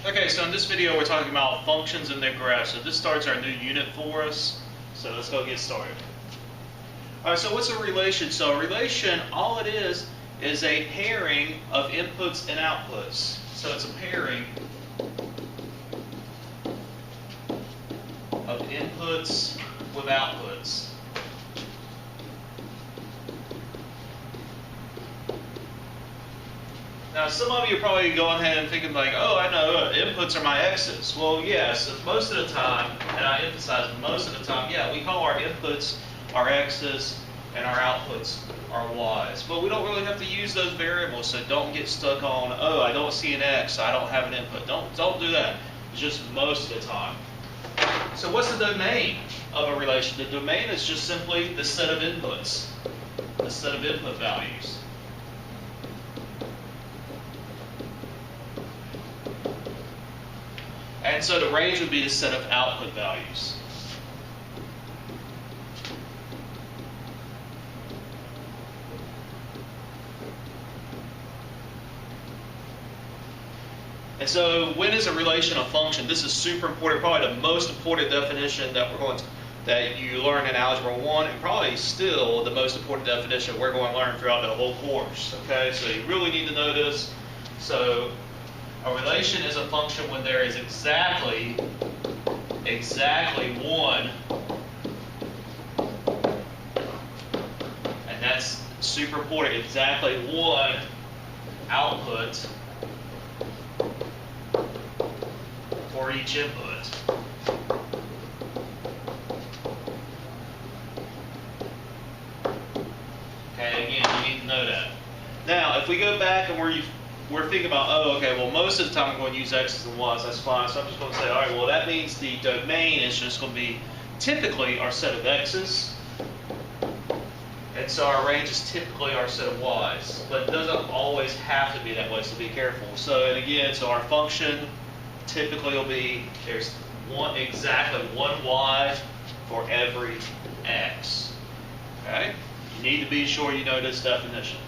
Okay, so in this video we're talking about functions and their graphs. So this starts our new unit for us. So let's go get started. Alright, so what's a relation? So a relation, all it is a pairing of inputs and outputs. So it's a pairing of inputs with outputs. Now, some of you are probably going ahead and thinking like, oh, I know, inputs are my x's. Well, yes, most of the time, and I emphasize most of the time, yeah, we call our inputs our x's and our outputs our y's. But we don't really have to use those variables, so don't get stuck on, oh, I don't see an x, so I don't have an input. Don't do that. It's just most of the time. So what's the domain of a relation? The domain is just simply the set of inputs, the set of input values. And so the range would be the set of output values. And so when is a relation a function? This is super important, probably the most important definition that you learn in Algebra 1, and probably still the most important definition we're going to learn throughout the whole course. Okay, so you really need to know this. So a relation is a function when there is exactly one, and that's super important, exactly one output for each input. Okay, again, you need to know that. Now, if we go back and we're thinking about, oh, okay, well, most of the time I'm going to use x's and y's, that's fine. So I'm just going to say, all right, well, that means the domain is just going to be typically our set of x's. And so our range is typically our set of y's. But it doesn't always have to be that way, so be careful. So, and again, so our function typically will be, there's exactly one y for every x. Okay? You need to be sure you know this definition.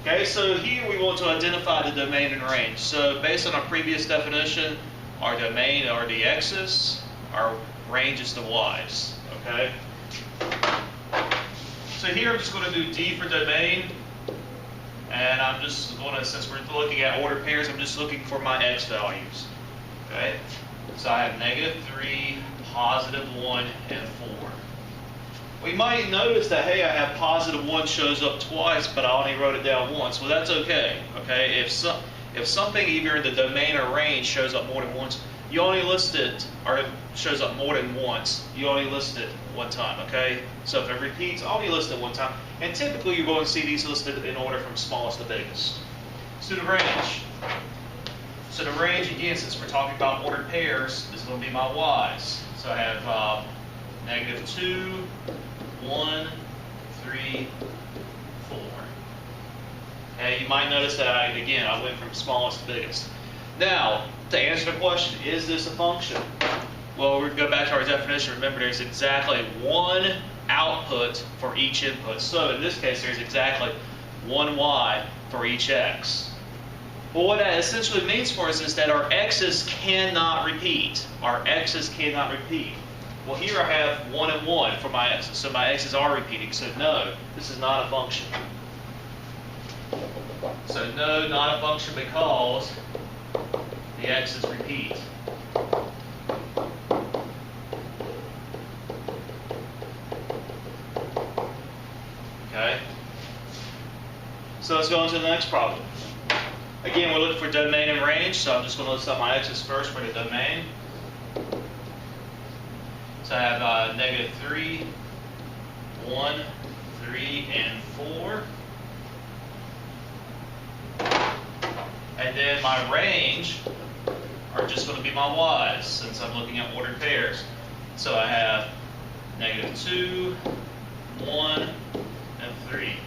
Okay, so here we want to identify the domain and range. So based on our previous definition, our domain are the x's, our range is the y's. Okay? So here I'm just going to do D for domain, and I'm just going to, since we're looking at ordered pairs, I'm just looking for my x values. Okay? So I have -3, +1, and 4. We might notice that, hey, I have +1 shows up twice, but I only wrote it down once. Well, that's okay. Okay, if something either in the domain or range shows up more than once, you only list it, or it shows up more than once, you only list it one time. Okay, so if it repeats, only list it one time. And typically, you're going to see these listed in order from smallest to biggest. So the range. So the range, again, since we're talking about ordered pairs, is going to be my y's. So I have -2. 1, 3, 4. Okay, you might notice that I went from smallest to biggest. Now, to answer the question, is this a function? Well, we go back to our definition. Remember, there's exactly one output for each input. So in this case, there's exactly one y for each x. But what that essentially means for us is that our x's cannot repeat. Our x's cannot repeat. Well, here I have 1 and 1 for my x's, so my x's are repeating. So no, this is not a function. So no, not a function because the x's repeat. Okay? So let's go on to the next problem. Again, we're looking for domain and range, so I'm just going to list out my x's first for the domain. So I have -3, 1, 3, and 4. And then my range are just going to be my y's, since I'm looking at ordered pairs. So I have -2, 1, and 3.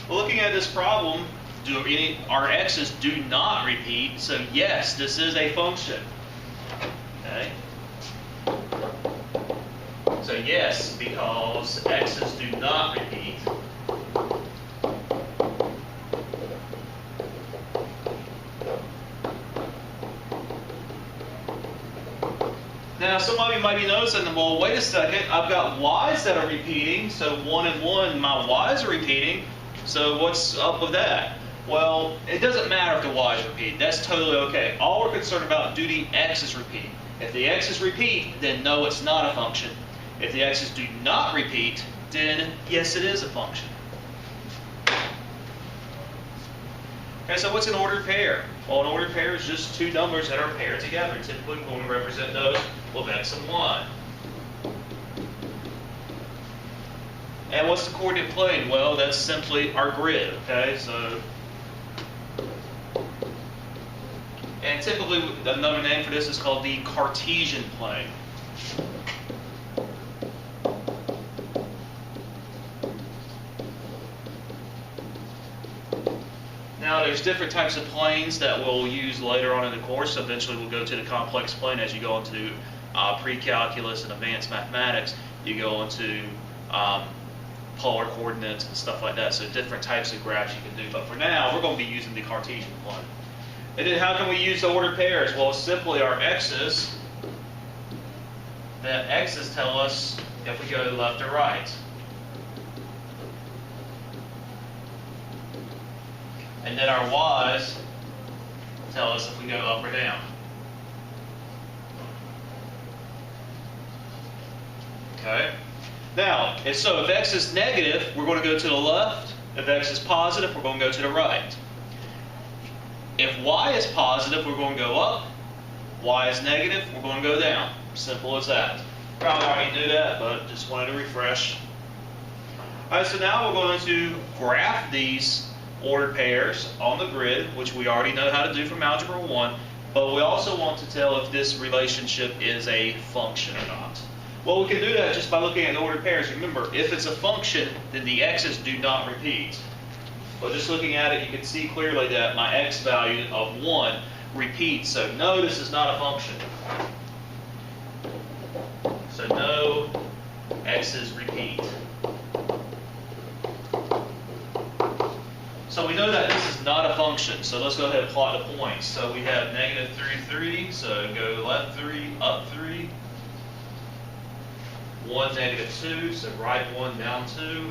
Looking at this problem, our x's do not repeat, so yes, this is a function. Okay? So yes, because x's do not repeat. Now, some of you might be noticing, well, wait a second, I've got y's that are repeating, so 1 and 1, my y's are repeating, so what's up with that? Well, it doesn't matter if the y's repeat, that's totally okay. All we're concerned about, do the x's repeat? If the x's repeat, then no, it's not a function. If the x's do not repeat, then yes, it is a function. Okay, so what's an ordered pair? Well, an ordered pair is just two numbers that are paired together. Typically, we're going to represent those with x and y. And what's the coordinate plane? Well, that's simply our grid, okay? So, and typically, another name for this is called the Cartesian plane. Now, there's different types of planes that we'll use later on in the course. Eventually, we'll go to the complex plane as you go into pre-calculus and advanced mathematics. You go into polar coordinates and stuff like that. So different types of graphs you can do. But for now, we're going to be using the Cartesian plane. And then how can we use the ordered pairs? Well, simply our x's. The x's tell us if we go left or right. And then our y's tell us if we go up or down. Okay? Now, if x is negative, we're going to go to the left. If x is positive, we're going to go to the right. If y is positive, we're going to go up. Y is negative, we're going to go down. Simple as that. Probably already knew that, but just wanted to refresh. All right, so now we're going to graph these ordered pairs on the grid, which we already know how to do from Algebra 1, but we also want to tell if this relationship is a function or not. Well, we can do that just by looking at the ordered pairs. Remember, if it's a function, then the x's do not repeat. But just looking at it, you can see clearly that my x value of 1 repeats. So no, this is not a function. So no x's repeat. So we know that this is not a function, so let's go ahead and plot the points. So we have negative 3, 3, so go left 3, up 3. 1, negative 2, so right 1, down 2.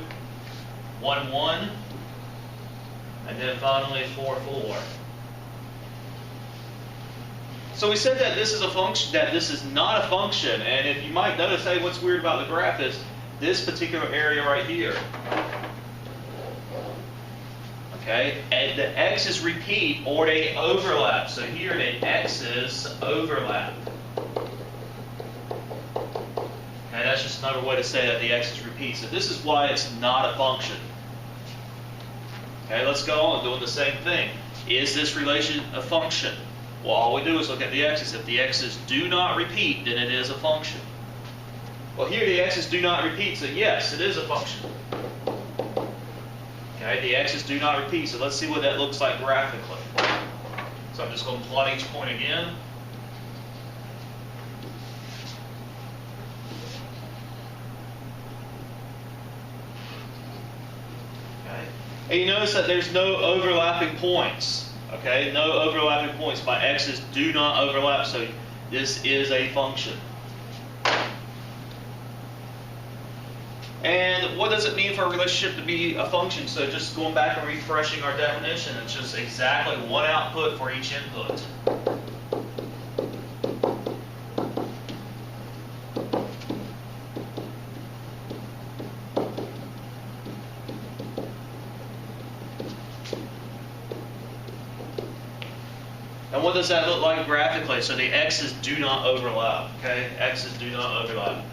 1, 1. And then finally 4, 4. So we said that this is a function, that this is not a function, and if you might notice, hey, what's weird about the graph is this particular area right here. Okay, and the x's repeat or they overlap. So here the x's overlap. Okay, that's just another way to say that the x's repeat. So this is why it's not a function. Okay, let's go on doing the same thing. Is this relation a function? Well, all we do is look at the x's. If the x's do not repeat, then it is a function. Well, here the x's do not repeat, so yes, it is a function. Okay, the x's do not repeat, so let's see what that looks like graphically. So I'm just going to plot each point again. Okay, and you notice that there's no overlapping points. Okay, no overlapping points. My x's do not overlap, so this is a function. And what does it mean for a relationship to be a function? So just going back and refreshing our definition, it's just exactly one output for each input. And what does that look like graphically? So the x's do not overlap, okay? X's do not overlap.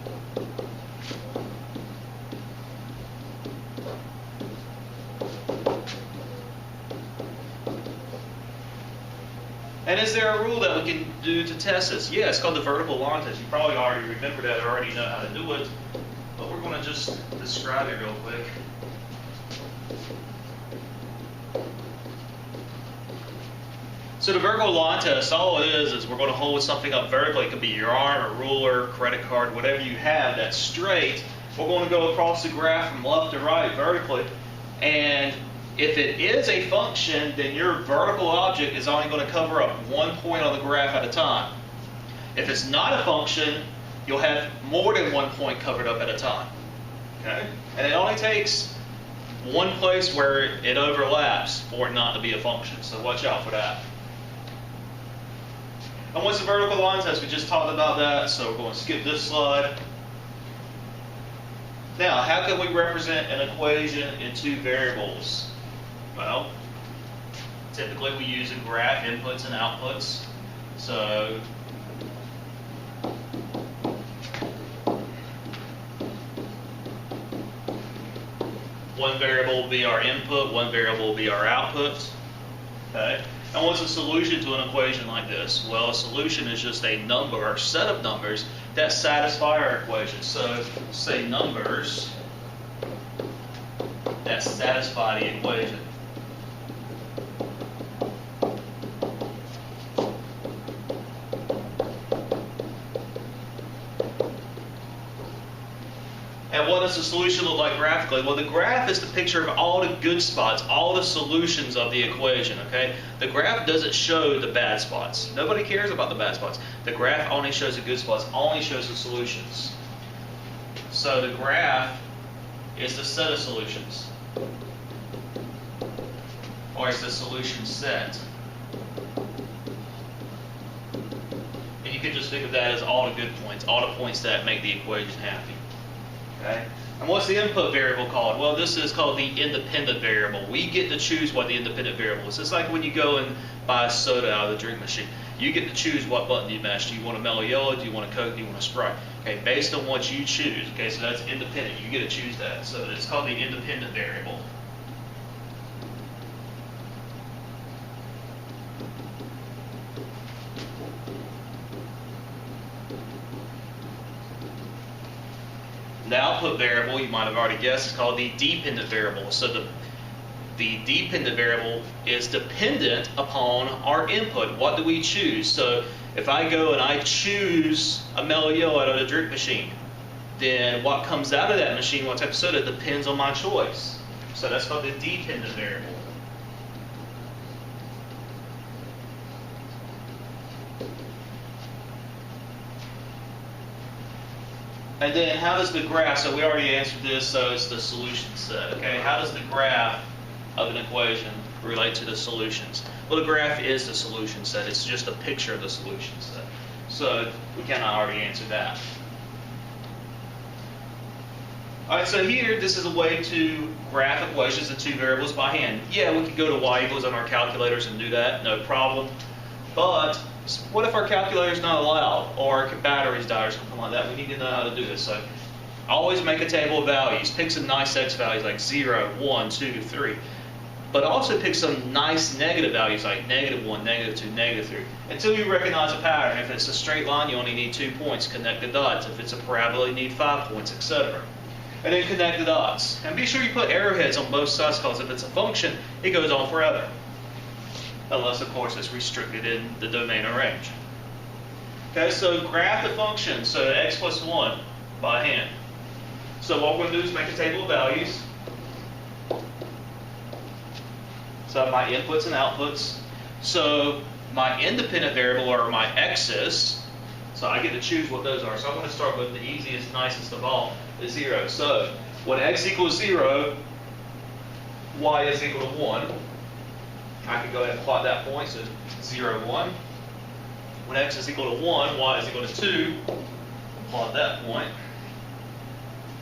And is there a rule that we can do to test this? Yeah, it's called the vertical line test. You probably already remember that or already know how to do it. But we're going to just describe it real quick. So the vertical line test, all it is we're going to hold something up vertically. It could be your arm, a ruler, credit card, whatever you have that's straight. We're going to go across the graph from left to right vertically. And if it is a function, then your vertical object is only going to cover up one point on the graph at a time. If it's not a function, you'll have more than one point covered up at a time. Okay? And it only takes one place where it overlaps for it not to be a function. So watch out for that. And what's the vertical line test? We just talked about that, so we're going to skip this slide. Now, how can we represent an equation in two variables? Well, typically we use a graph, inputs and outputs. So one variable will be our input, one variable will be our output. Okay? And what's a solution to an equation like this? Well, a solution is just a number or set of numbers that satisfy our equation. So say numbers that satisfy the equation. And what does the solution look like graphically? Well, the graph is the picture of all the good spots, all the solutions of the equation, okay? The graph doesn't show the bad spots. Nobody cares about the bad spots. The graph only shows the good spots, only shows the solutions. So the graph is the set of solutions, or it's the solution set. And you can just think of that as all the good points, all the points that make the equation happy. Okay. And what's the input variable called? Well, this is called the independent variable. We get to choose what the independent variable is. It's like when you go and buy a soda out of the drink machine. You get to choose what button you mash. Do you want a Mellow Yellow? Do you want a Coke? Do you want a Sprite? Okay, based on what you choose. Okay, so that's independent. You get to choose that. So it's called the independent variable. The output variable, you might have already guessed, is called the dependent variable. So the dependent variable is dependent upon our input. What do we choose? So if I go and I choose a Mellow Yellow out of the drink machine, then what comes out of that machine, what type of soda, depends on my choice. So that's called the dependent variable. And then how does the graph, so we already answered this, so it's the solution set, okay? How does the graph of an equation relate to the solutions? Well, the graph is the solution set. It's just a picture of the solution set. So we kind of already answered that. All right, so here, this is a way to graph equations in two variables by hand. Yeah, we could go to y equals on our calculators and do that, no problem. But what if our calculator is not allowed, or our batteries die or something like that? We need to know how to do this. So always make a table of values. Pick some nice x values like 0, 1, 2, 3. But also pick some nice negative values like -1, -2, -3. Until you recognize a pattern. If it's a straight line, you only need 2 points. Connect the dots. If it's a parabola, you need 5 points, etc. And then connect the dots. And be sure you put arrowheads on both sides, because if it's a function, it goes on forever. Unless, of course, it's restricted in the domain or range. Okay, so graph the function, so x plus 1 by hand. So what we're going to do is make a table of values. So I have my inputs and outputs. So my independent variable are my x's. So I get to choose what those are. So I'm going to start with the easiest, nicest of all, the 0. So when x equals 0, y is equal to 1. I can go ahead and plot that point, so 0, 1. When x is equal to 1, y is equal to 2. Plot that point.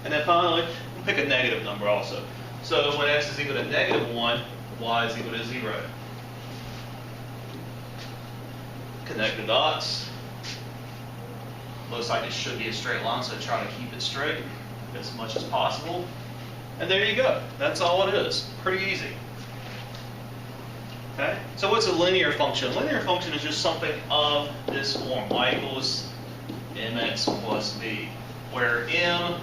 And then finally, we'll pick a negative number also. So when x is equal to -1, y is equal to 0. Connect the dots. Looks like it should be a straight line, so try to keep it straight as much as possible. And there you go. That's all it is. Pretty easy. Okay? So what's a linear function? A linear function is just something of this form. Y equals mx plus b, where m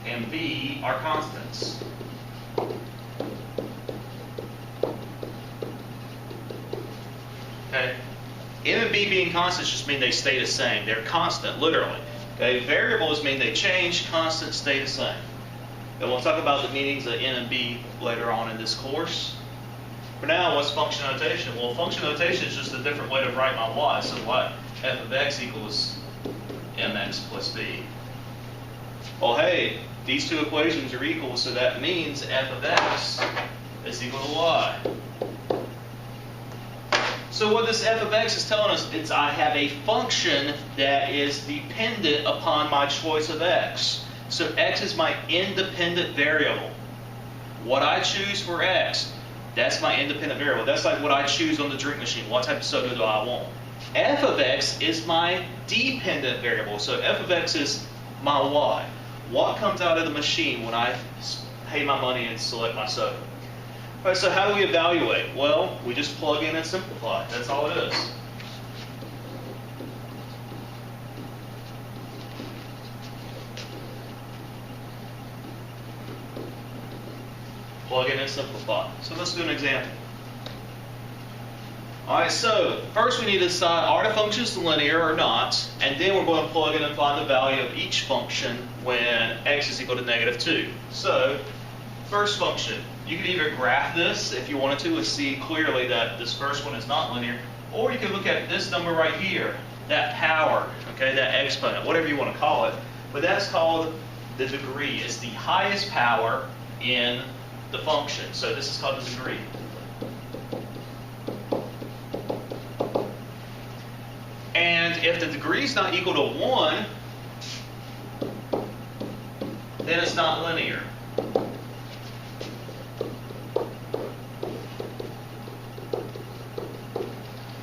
and b are constants. Okay? M and b being constants just mean they stay the same. They're constant, literally. Okay? Variables mean they change, constants stay the same. And we'll talk about the meanings of m and b later on in this course. For now, what's function notation? Well, function notation is just a different way to write my y. So y f of x equals mx plus b. Well, hey, these two equations are equal, so that means f of x is equal to y. So what this f of x is telling us is I have a function that is dependent upon my choice of x. So x is my independent variable. What I choose for x, that's my independent variable. That's like what I choose on the drink machine. What type of soda do I want? F of x is my dependent variable. So f of x is my y. What comes out of the machine when I pay my money and select my soda? All right, so how do we evaluate? Well, we just plug in and simplify. That's all it is. Plug in and simplify. So let's do an example. All right, so first we need to decide are the functions linear or not, and then we're going to plug in and find the value of each function when x is equal to -2. So, first function, you could either graph this if you wanted to and see clearly that this first one is not linear, or you can look at this number right here, that power, okay, that exponent, whatever you want to call it, but that's called the degree. It's the highest power in the function, so this is called the degree. And if the degree is not equal to 1, then it's not linear.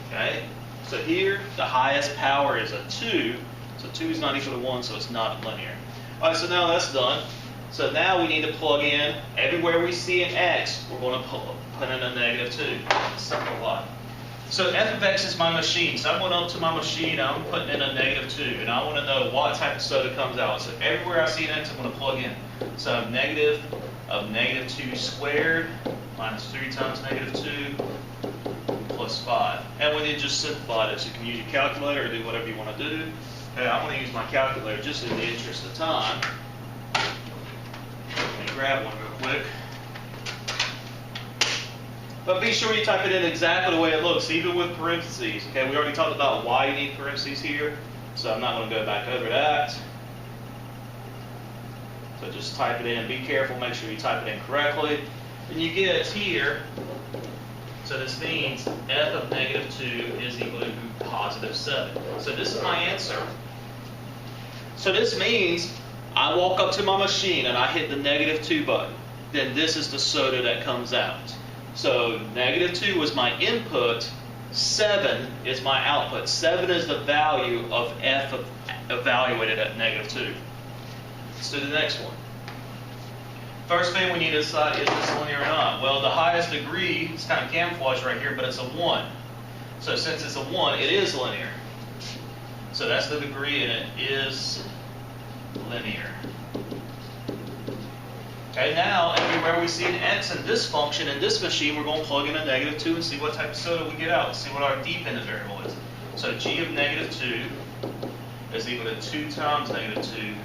Okay? So here, the highest power is a 2. So 2 is not equal to 1, so it's not linear. All right, so now that's done. So now we need to plug in, everywhere we see an x, we're going to put in a -2. Simplify. So f of x is my machine. So I'm going up to my machine, I'm putting in a -2, and I want to know what type of soda comes out. So everywhere I see an x, I'm going to plug in. So negative of -2 squared minus 3 times -2 plus 5. And we need to just simplify this. You can use your calculator or do whatever you want to do. Okay, I'm going to use my calculator just in the interest of time. Let me grab one real quick. But be sure you type it in exactly the way it looks, even with parentheses. Okay, we already talked about why you need parentheses here, so I'm not going to go back over that. So just type it in. Be careful, make sure you type it in correctly. And you get here, so this means f of -2 is equal to +7. So this is my answer. So this means I walk up to my machine and I hit the -2 button. Then this is the soda that comes out. So -2 was my input, 7 is my output. 7 is the value of f evaluated at -2. Let's do the next one. First thing we need to decide, is this linear or not? Well, the highest degree, it's kind of camouflaged right here, but it's a 1. So since it's a 1, it is linear. So that's the degree, and it is linear. Okay, now everywhere we see an x in this function, in this machine, we're going to plug in a -2 and see what type of soda we get out. See what our dependent variable is. So g of -2 is equal to 2 times -2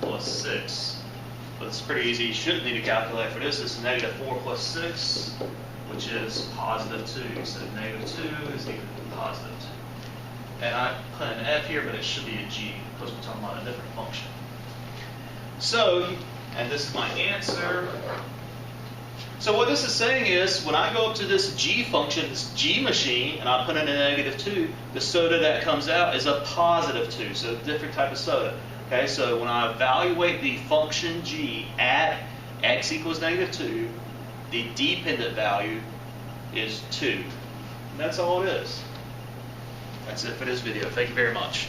plus 6. But it's pretty easy. You shouldn't need to calculate for this. It's -4 plus 6, which is +2. So -2 is equal to +2. And I put an f here, but it should be a g because we're talking about a different function. So, and this is my answer. So what this is saying is, when I go up to this g function, this g machine, and I put in a -2, the soda that comes out is a +2, so a different type of soda. Okay, so when I evaluate the function g at x equals -2, the dependent value is 2. And that's all it is. That's it for this video. Thank you very much.